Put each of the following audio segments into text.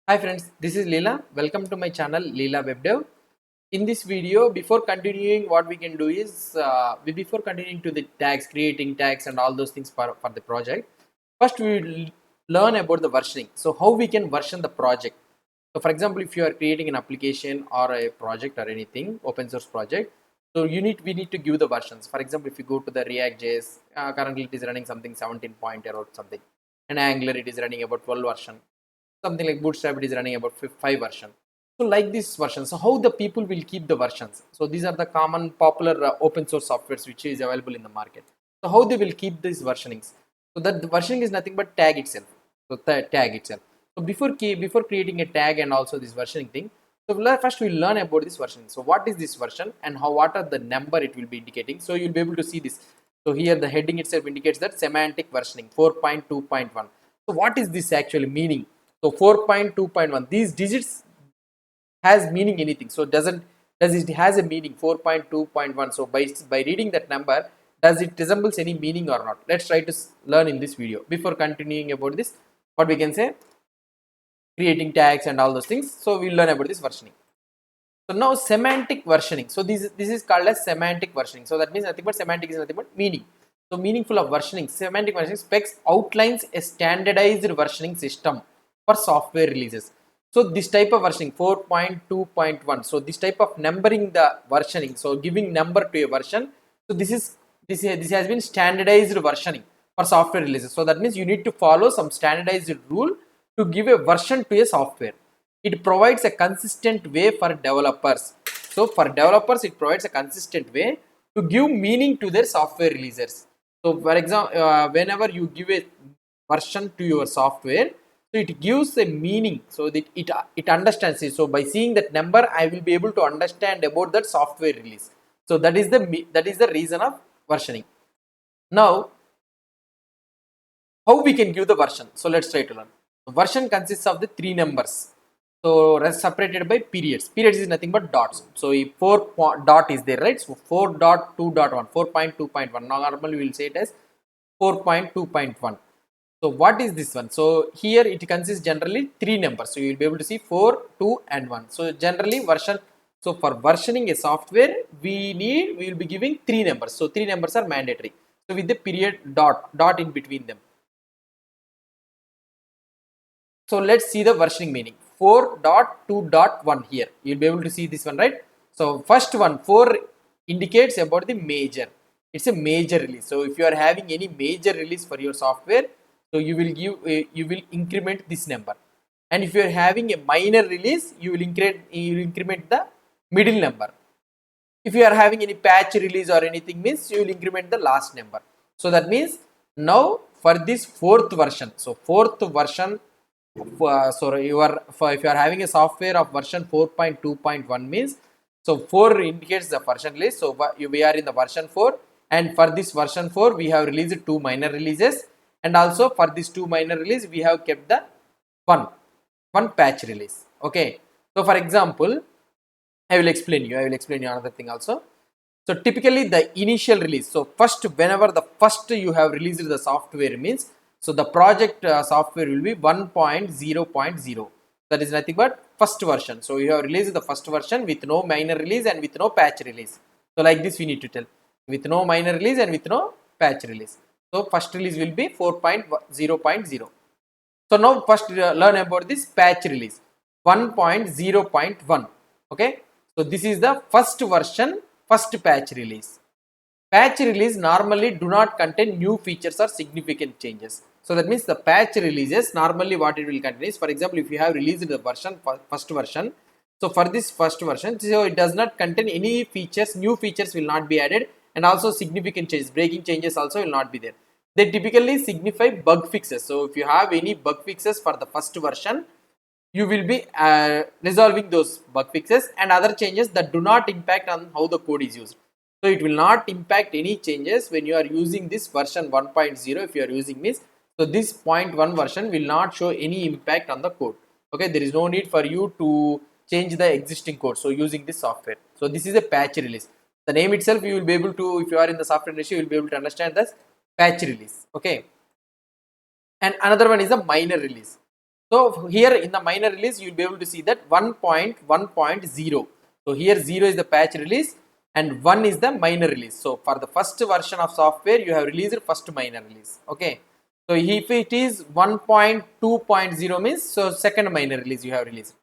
Hi friends, this is Leela. Welcome to my channel Leela Web Dev. In this video, before continuing, what we can do is, before continuing to the tags, creating tags and all those things for the project, first we will learn about the versioning. So how we can version the project. So for example, if you are creating an application or a project or anything, open source project, so we need to give the versions. For example, if you go to the React.js, currently it is running something 17 point or something, and Angular it is running about 12 version, something like Bootstrap it is running about 5 version. So like this version, so how the people will keep the versions? So these are the common popular open source softwares which is available in the market. So how they will keep these versionings? So that the versioning is nothing but tag itself. So tag itself. So before creating a tag and also this versioning thing, so first we'll learn about this version. So what is this version and what are the number it will be indicating? So you'll be able to see this. So here the heading itself indicates that semantic versioning 4.2.1. So what is this actually meaning? So 4.2.1, these digits has meaning anything. So does it has a meaning 4.2.1? So by reading that number, does it resembles any meaning or not? Let's try to learn in this video. Before continuing about this, what we can say, creating tags and all those things. So we'll learn about this versioning. So now semantic versioning. So this is called as semantic versioning. So that means nothing but semantic is nothing but meaning. So meaningful of versioning. Semantic versioning specs outlines a standardized versioning system for software releases. So this type of versioning 4.2.1. So this type of numbering the versioning. So giving number to a version. So this has been standardized versioning for software releases. So that means you need to follow some standardized rule to give a version to a software. It provides a consistent way for developers. So for developers, it provides a consistent way to give meaning to their software releases. So for example, whenever you give a version to your software, so it gives a meaning, so that it understands it. So by seeing that number, I will be able to understand about that software release. So that is the reason of versioning. Now, how we can give the version? So let's try to learn. The version consists of the three numbers. So separated by periods. Periods is nothing but dots. So if 4 dot is there, right? So 4.2.1, 4.2.1. Normally we will say it as 4.2.1. So what is this one? So here it consists generally three numbers. So you will be able to see 4, 2 and 1. So generally version. So for versioning a software, we will be giving three numbers. So three numbers are mandatory. So with the period dot in between them. So let's see the versioning meaning. 4.2.1 here. You'll be able to see this one, right? So first one, 4 indicates about the major. It's a major release. So if you are having any major release for your software, so you will increment this number. And if you are having a minor release, you will increment the middle number. If you are having any patch release or anything, means you will increment the last number. So that means now for this fourth version, so fourth version, so if you are having a software of version 4.2.1 means, so 4 indicates the version release. So we are in the version 4, and for this version 4 we have released 2 minor releases, and also for this 2 minor release we have kept the one patch release. Okay, so for example, I will explain you another thing also. So typically the initial release. So first, whenever the first you have released the software means, so the project software will be 1.0.0. That is nothing but first version. So you have released the first version with no minor release and with no patch release. So like this we need to tell, with no minor release and with no patch release. So first release will be 4.0.0. So now first learn about this patch release 1.0.1. Okay. So this is the first version, first patch release. Patch release normally do not contain new features or significant changes. So that means the patch releases normally what it will contain is, for example, if you have released the version, first version. So for this first version, so it does not contain any features, new features will not be added, and also significant changes, breaking changes also will not be there. They typically signify bug fixes. So if you have any bug fixes for the first version, you will be resolving those bug fixes and other changes that do not impact on how the code is used. So it will not impact any changes when you are using this version 1.0. If you are using this, so this 0.1 version will not show any impact on the code. Okay, there is no need for you to change the existing code. So using this software, so this is a patch release. The name itself you will be able to, if you are in the software industry, you will be able to understand this patch release. Okay, and another one is a minor release. So here in the minor release, you will be able to see that 1.1.0. So here 0 is the patch release and 1 is the minor release. So for the first version of software, you have released first minor release. Okay. So if it is 1.2.0 means, so second minor release you have released.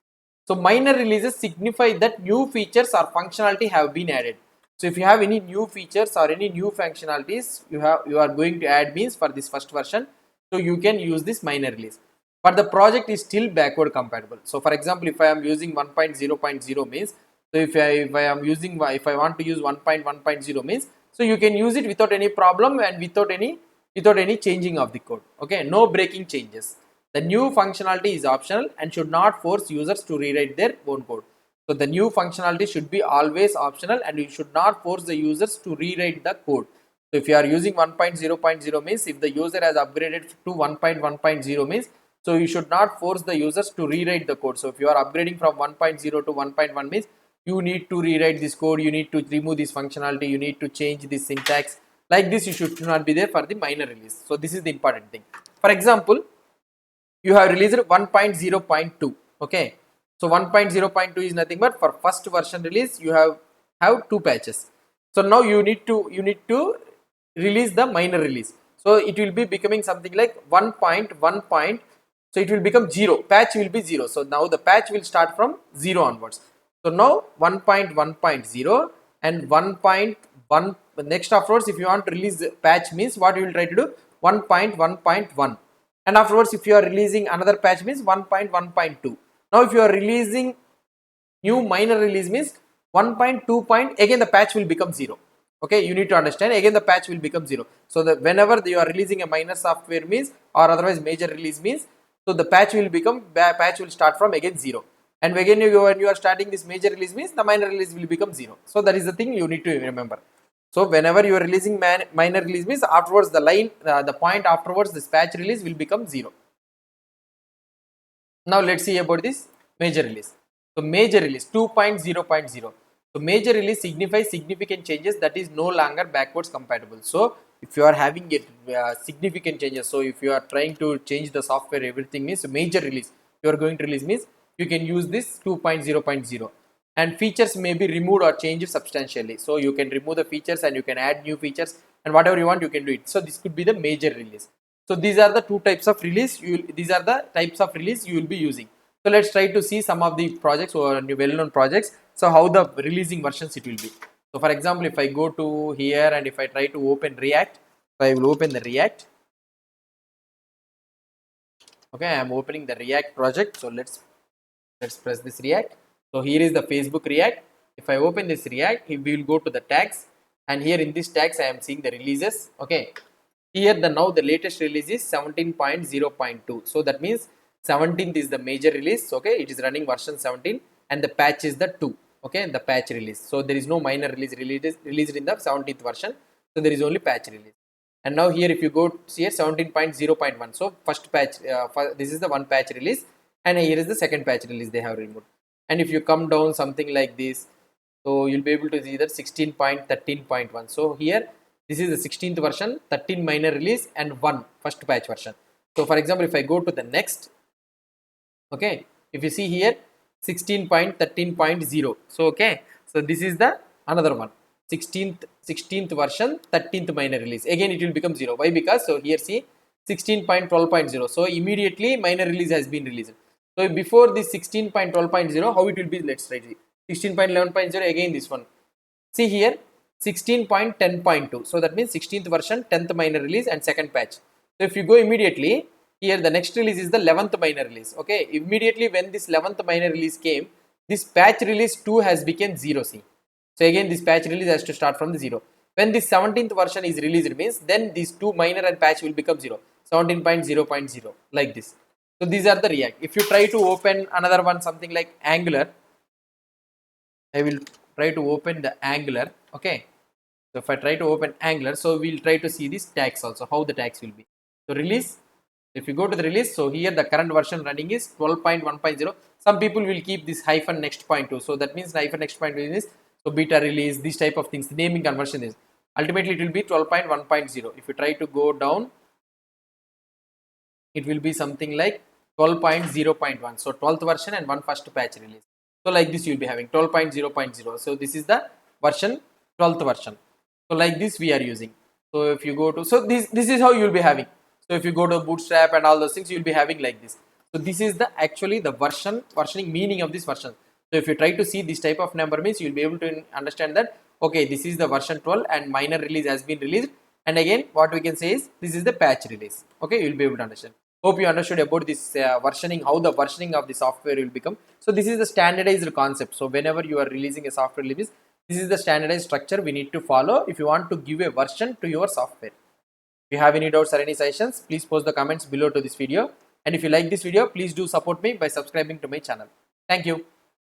So minor releases signify that new features or functionality have been added. So if you have any new features or any new functionalities you are going to add means for this first version, so you can use this minor release. But the project is still backward compatible. So for example, if I am using 1.0.0 means, so if I want to use 1.1.0 means, so you can use it without any problem and without any changing of the code. Okay, no breaking changes. The new functionality is optional and should not force users to rewrite their own code. So the new functionality should be always optional and you should not force the users to rewrite the code. So if you are using 1.0.0 means, if the user has upgraded to 1.1.0 means, so you should not force the users to rewrite the code. So if you are upgrading from 1.0 to 1.1 means, you need to rewrite this code, you need to remove this functionality, you need to change this syntax. Like this, you should not be there for the minor release. So this is the important thing. For example, you have released 1.0.2. Okay, so 1.0.2 is nothing but for first version release you have two patches. So now you need to release the minor release. So it will be becoming something like 1.1. So it will become 0, patch will be 0. So now the patch will start from 0 onwards. So now 1.1.0 and 1.1 next afterwards, if you want to release the patch means, what you will try to do, 1.1.1, and afterwards if you are releasing another patch means 1.1.2. now if you are releasing new minor release means 1.2 again the patch will become 0. Okay, you need to understand, again the patch will become 0. So that whenever you are releasing a minor software means, or otherwise major release means, so the patch will start from again 0. And again when you are starting this major release means, the minor release will become 0. So that is the thing you need to remember. So whenever you are releasing minor release means, afterwards the point afterwards this patch release will become 0. Now let's see about this major release. So major release 2.0.0. So major release signifies significant changes that is no longer backwards compatible. So if you are having significant changes, so if you are trying to change the software, everything means major release, you are going to release means, you can use this 2.0.0. and features may be removed or changed substantially. So you can remove the features and you can add new features, and whatever you want you can do it. So this could be the major release. So these are the two types of release. These are the types of release you will be using. So let's try to see some of the projects or well-known projects. So how the releasing versions it will be. So for example, if I go to here and if I try to open React, so I will open the React. Okay, I am opening the React project. So let's press this React. So here is the Facebook React. If I open this React, we will go to the tags, and here in this tags I am seeing the releases. Okay, here now the latest release is 17.0.2. so that means 17th is the major release. Okay, it is running version 17 and the patch is the 2. Okay, the patch release. So there is no minor released in the 17th version. So there is only patch release. And now here if you go here 17.0.1, so first patch, this is the one patch release, and here is the second patch release they have removed. And if you come down something like this, so you'll be able to see that 16.13.1. so here this is the 16th version, 13 minor release and 1 first patch version. So for example, if I go to the next, okay, if you see here 16.13.0, so okay, so this is the another one, 16th version, 13th minor release. Again it will become 0. Why? Because so here see 16.12.0, so immediately minor release has been released. So before this 16.12.0, how it will be? Let's try 16.11.0, again this one. See here 16.10.2, so that means 16th version, 10th minor release and second patch. So if you go immediately here, the next release is the 11th minor release. Okay, immediately when this 11th minor release came, this patch release 2 has become 0. See, so again this patch release has to start from the 0. When this 17th version is released means, then these two minor and patch will become 0, 17.0.0, like this. So these are the React. If you try to open another one, something like Angular, I will try to open the Angular. Okay, so if I try to open Angular, so we'll try to see these tags also, how the tags will be. So release, if you go to the release, so here the current version running is 12.1.0. some people will keep this hyphen next point too, so that means hyphen next point is, so beta release, this type of things, the naming conversion is, ultimately it will be 12.1.0. if you try to go down, it will be something like 12.0.1. So 12th version and one first patch release. So like this you will be having 12.0.0. So this is the version 12th version. So like this we are using. So if you go to, so this is how you will be having. So if you go to Bootstrap and all those things, you will be having like this. So this is the actually the versioning meaning of this version. So if you try to see this type of number means, you will be able to understand that okay, this is the version 12 and minor release has been released, and again what we can say is this is the patch release. Okay, you will be able to understand. Hope you understood about this versioning, how the versioning of the software will become. So this is the standardized concept. So whenever you are releasing a software release, this is the standardized structure we need to follow if you want to give a version to your software. If you have any doubts or any suggestions, please post the comments below to this video. And if you like this video, please do support me by subscribing to my channel. Thank you.